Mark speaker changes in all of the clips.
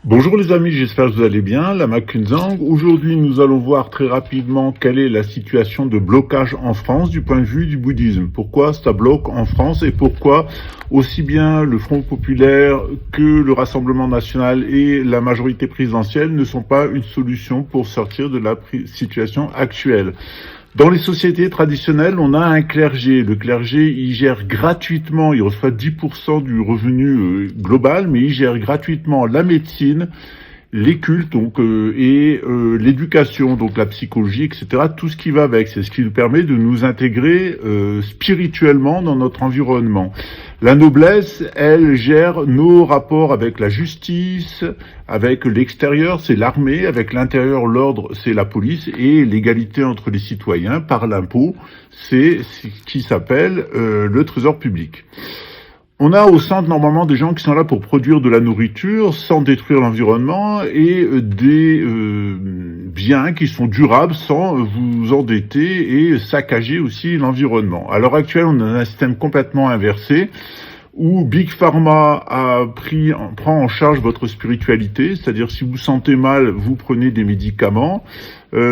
Speaker 1: Bonjour les amis, j'espère que vous allez bien, Lama Kunzang. Aujourd'hui, nous allons voir très rapidement quelle est la situation de blocage en France du point de vue du bouddhisme. Pourquoi ça bloque en France et pourquoi aussi bien le Front populaire que le Rassemblement national et la majorité présidentielle ne sont pas une solution pour sortir de la situation actuelle. Dans les sociétés traditionnelles, on a un clergé. Le clergé, il gère gratuitement, il reçoit 10% du revenu global, mais il gère gratuitement la médecine, les cultes et l'éducation, donc la psychologie, etc. Tout ce qui va avec, c'est ce qui nous permet de nous intégrer spirituellement dans notre environnement. La noblesse, elle gère nos rapports avec la justice, avec l'extérieur, c'est l'armée, avec l'intérieur, l'ordre, c'est la police, et l'égalité entre les citoyens par l'impôt, c'est ce qui s'appelle le trésor public. On a au centre normalement des gens qui sont là pour produire de la nourriture sans détruire l'environnement et des biens qui sont durables sans vous endetter et saccager aussi l'environnement. À l'heure actuelle, on a un système complètement inversé où Big Pharma prend en charge votre spiritualité, c'est-à-dire si vous vous sentez mal, vous prenez des médicaments.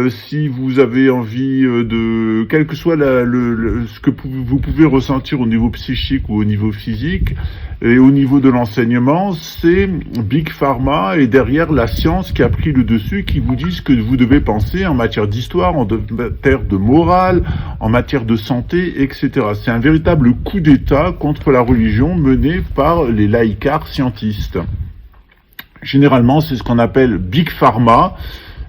Speaker 1: Si vous avez envie de, quel que soit ce que vous pouvez ressentir au niveau psychique ou au niveau physique, et au niveau de l'enseignement, c'est Big Pharma et derrière la science qui a pris le dessus, qui vous dit ce que vous devez penser en matière d'histoire, en matière de morale, en matière de santé, etc. C'est un véritable coup d'État contre la religion mené par les laïcards scientistes. Généralement, c'est ce qu'on appelle Big Pharma.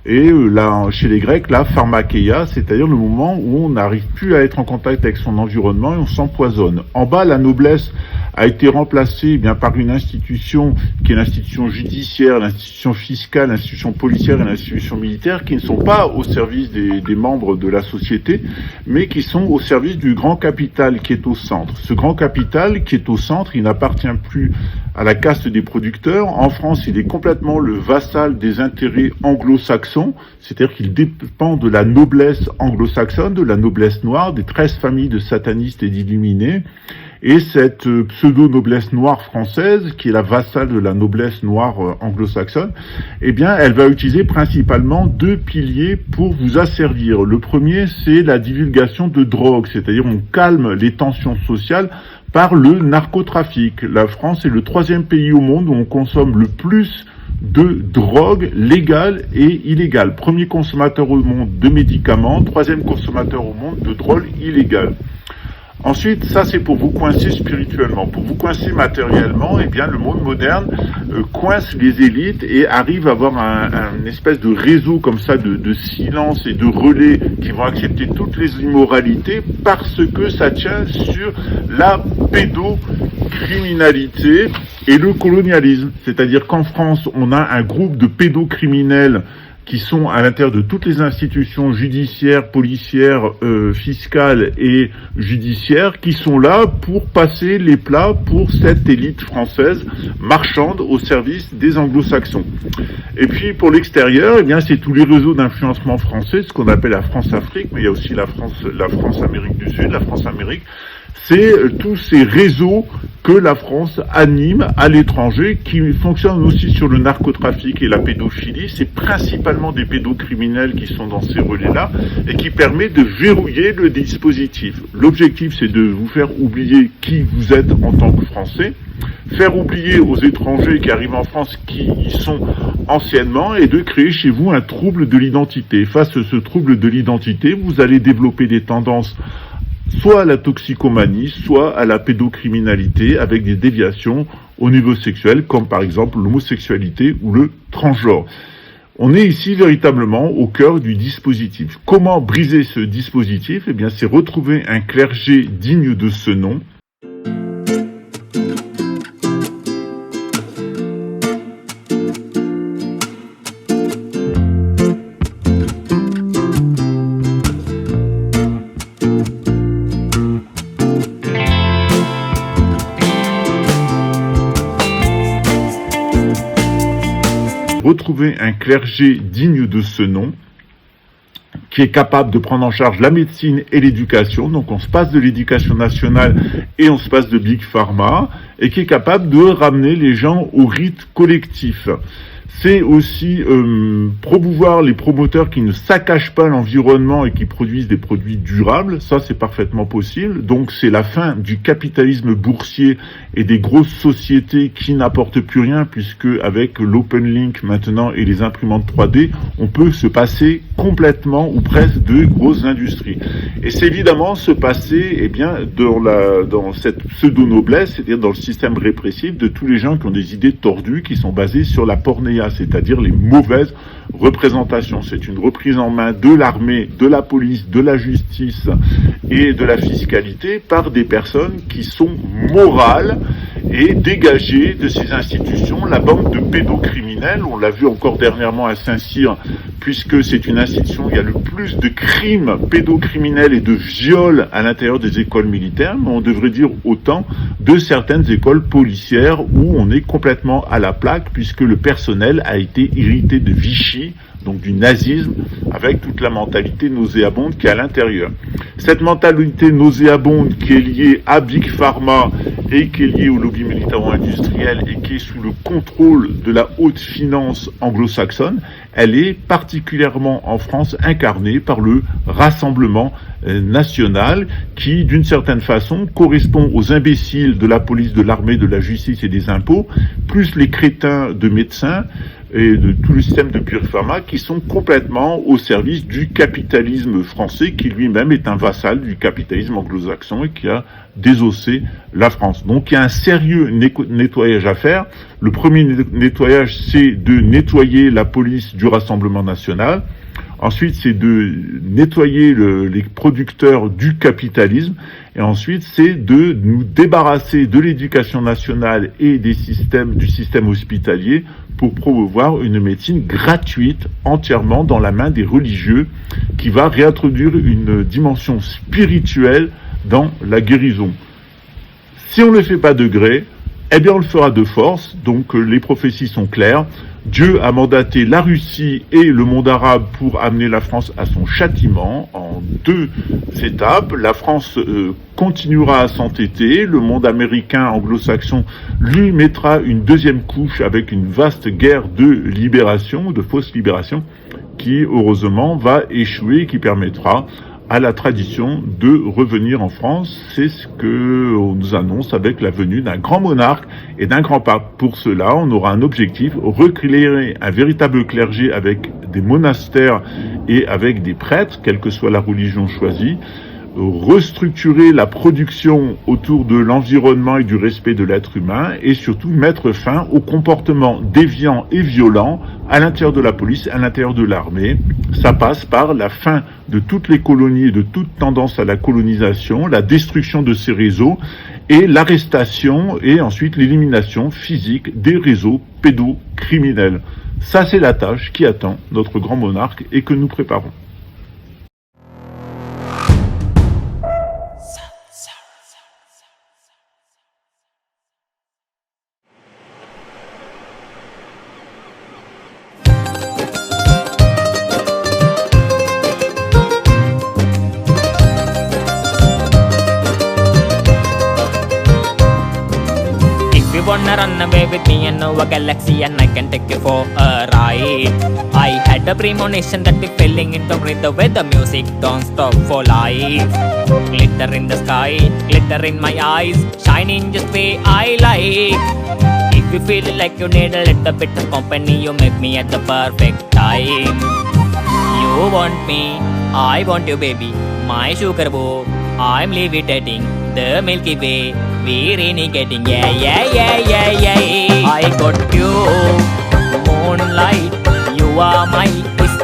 Speaker 1: Et là, chez les Grecs, la pharmakeia, c'est-à-dire le moment où on n'arrive plus à être en contact avec son environnement et on s'empoisonne. En bas, la noblesse a été remplacée par une institution qui est l'institution judiciaire, l'institution fiscale, l'institution policière et l'institution militaire, qui ne sont pas au service des membres de la société, mais qui sont au service du grand capital qui est au centre. Ce grand capital qui est au centre, il n'appartient plus à la caste des producteurs. En France, il est complètement le vassal des intérêts anglo-saxons, c'est-à-dire qu'il dépend de la noblesse anglo-saxonne, de la noblesse noire, des 13 familles de satanistes et d'illuminés. Et cette pseudo-noblesse noire française, qui est la vassale de la noblesse noire anglo-saxonne, elle va utiliser principalement deux piliers pour vous asservir. Le premier, c'est la divulgation de drogue, c'est-à-dire on calme les tensions sociales par le narcotrafic. La France est le 3e pays au monde où on consomme le plus de drogue légale et illégale. Premier consommateur au monde de médicaments, 3e consommateur au monde de drogue illégale. Ensuite, ça c'est pour vous coincer spirituellement. Pour vous coincer matériellement, le monde moderne coince les élites et arrive à avoir un espèce de réseau comme ça de silence et de relais qui vont accepter toutes les immoralités parce que ça tient sur la pédocriminalité et le colonialisme. C'est-à-dire qu'en France, on a un groupe de pédocriminels qui sont à l'intérieur de toutes les institutions judiciaires, policières, fiscales et judiciaires, qui sont là pour passer les plats pour cette élite française marchande au service des anglo-saxons. Et puis pour l'extérieur, c'est tous les réseaux d'influencement français, ce qu'on appelle la France-Afrique, mais il y a aussi la France-Amérique du Sud, la France-Amérique. C'est tous ces réseaux que la France anime à l'étranger, qui fonctionnent aussi sur le narcotrafic et la pédophilie. C'est principalement des pédocriminels qui sont dans ces relais-là et qui permet de verrouiller le dispositif. L'objectif, c'est de vous faire oublier qui vous êtes en tant que Français, faire oublier aux étrangers qui arrivent en France qui y sont anciennement et de créer chez vous un trouble de l'identité. Face à ce trouble de l'identité, vous allez développer des tendances soit à la toxicomanie, soit à la pédocriminalité avec des déviations au niveau sexuel, comme par exemple l'homosexualité ou le transgenre. On est ici véritablement au cœur du dispositif. Comment briser ce dispositif ? C'est retrouver un clergé digne de ce nom. Retrouver un clergé digne de ce nom, qui est capable de prendre en charge la médecine et l'éducation. Donc on se passe de l'éducation nationale et on se passe de Big Pharma, et qui est capable de ramener les gens au rite collectif. C'est aussi promouvoir les promoteurs qui ne saccagent pas l'environnement et qui produisent des produits durables. Ça, c'est parfaitement possible. Donc, c'est la fin du capitalisme boursier et des grosses sociétés qui n'apportent plus rien, puisque avec l'open link maintenant et les imprimantes 3D, on peut se passer complètement ou presque de grosses industries. Et c'est évidemment se passer, dans cette pseudo-noblesse, c'est-à-dire dans le système répressif de tous les gens qui ont des idées tordues, qui sont basées sur la pornéa, c'est-à-dire les mauvaises représentations. C'est une reprise en main de l'armée, de la police, de la justice et de la fiscalité par des personnes qui sont morales et dégagées de ces institutions. La bande de pédocriminels, on l'a vu encore dernièrement à Saint-Cyr, puisque c'est une institution où il y a le plus de crimes pédocriminels et de viols à l'intérieur des écoles militaires, mais on devrait dire autant de certaines écoles policières où on est complètement à la plaque, puisque le personnel a été hérité de Vichy, donc du nazisme, avec toute la mentalité nauséabonde qui est à l'intérieur. Cette mentalité nauséabonde qui est liée à Big Pharma et qui est liée au lobby militaro-industriel et qui est sous le contrôle de la haute finance anglo-saxonne, elle est particulièrement en France incarnée par le Rassemblement national qui, d'une certaine façon, correspond aux imbéciles de la police, de l'armée, de la justice et des impôts, plus les crétins de médecins et de tout le système de Big Pharma qui sont complètement au service du capitalisme français qui lui-même est un vassal du capitalisme anglo-saxon et qui a désossé la France. Donc il y a un sérieux nettoyage à faire. Le premier nettoyage, c'est de nettoyer la police du Rassemblement national. Ensuite, c'est de nettoyer les producteurs du capitalisme. Et ensuite, c'est de nous débarrasser de l'éducation nationale et du système hospitalier pour promouvoir une médecine gratuite entièrement dans la main des religieux qui va réintroduire une dimension spirituelle dans la guérison. Si on ne le fait pas de gré, eh bien on le fera de force. Donc les prophéties sont claires. Dieu a mandaté la Russie et le monde arabe pour amener la France à son châtiment en 2 étapes. La France continuera à s'entêter, le monde américain anglo-saxon lui mettra une deuxième couche avec une vaste guerre de libération, de fausse libération, qui heureusement va échouer et qui permettra à la tradition de revenir en France. C'est ce que on nous annonce avec la venue d'un grand monarque et d'un grand pape. Pour cela, on aura un objectif, recréer un véritable clergé avec des monastères et avec des prêtres, quelle que soit la religion choisie, restructurer la production autour de l'environnement et du respect de l'être humain et surtout mettre fin aux comportements déviants et violents à l'intérieur de la police, à l'intérieur de l'armée. Ça passe par la fin de toutes les colonies et de toute tendance à la colonisation, la destruction de ces réseaux et l'arrestation et ensuite l'élimination physique des réseaux pédocriminels. Ça, c'est la tâche qui attend notre grand monarque et que nous préparons.
Speaker 2: Wanna run away with me and know a galaxy and I can take you for a ride. I had a premonition that we're falling into rhythm where the music don't stop for life. Glitter in the sky, glitter in my eyes, shining just way I like. If you feel like you need a little bit of company, you make me at the perfect time. You want me, I want you baby, my sugar boo. I'm levitating the Milky Way, we're renegading, yeah, yeah, yeah, yeah, yeah. I got you, moonlight, you are my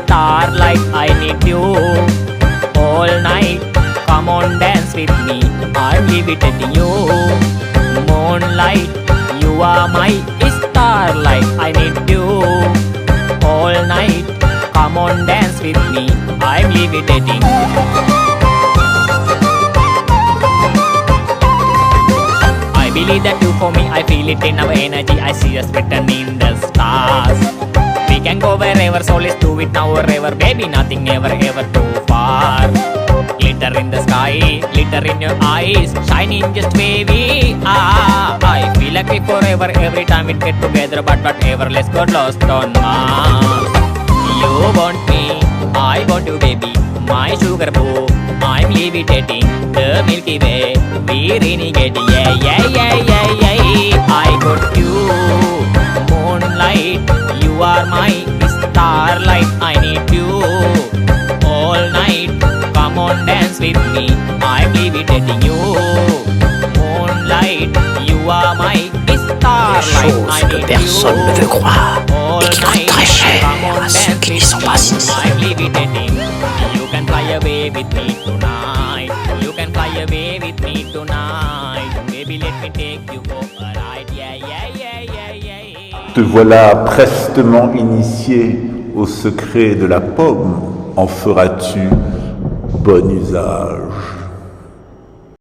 Speaker 2: starlight. I need you all night, come on dance with me, I'm levitating you. Moonlight, you are my starlight. I need you all night, come on dance with me, I'm levitating. I believe that you for me, I feel it in our energy, I see us written in the stars. We can go wherever, so let's do it now or ever, baby, nothing ever, ever too far. Glitter in the sky, glitter in your eyes, shining just where we are. I feel a happy forever every time we get together. But whatever, let's get lost on Mars. You want me, I want you, baby. My sugar boo, I'm levitating the Milky Way. We renegade, yeah, yeah, yeah, yeah, yeah. I got you, moonlight. You are my starlight. I need you all night. Come on, dance with me. I'm levitating you, moonlight. You are my starlight. I
Speaker 3: Chose que
Speaker 2: need
Speaker 3: personne ne veut croire
Speaker 2: all
Speaker 3: et qui coûtent
Speaker 2: night.
Speaker 3: très cher
Speaker 2: Come on,
Speaker 3: à ceux
Speaker 2: dance
Speaker 3: qui n'y
Speaker 2: with
Speaker 3: sont pas
Speaker 2: me.
Speaker 3: initiés.
Speaker 2: I'm levitating. You can fly away with me tonight. You can fly away with me tonight. Baby, let me take you for a ride. Yeah, yeah, yeah, yeah, yeah.
Speaker 1: Te voilà prestement initié au secret de la pomme. En feras-tu bon usage?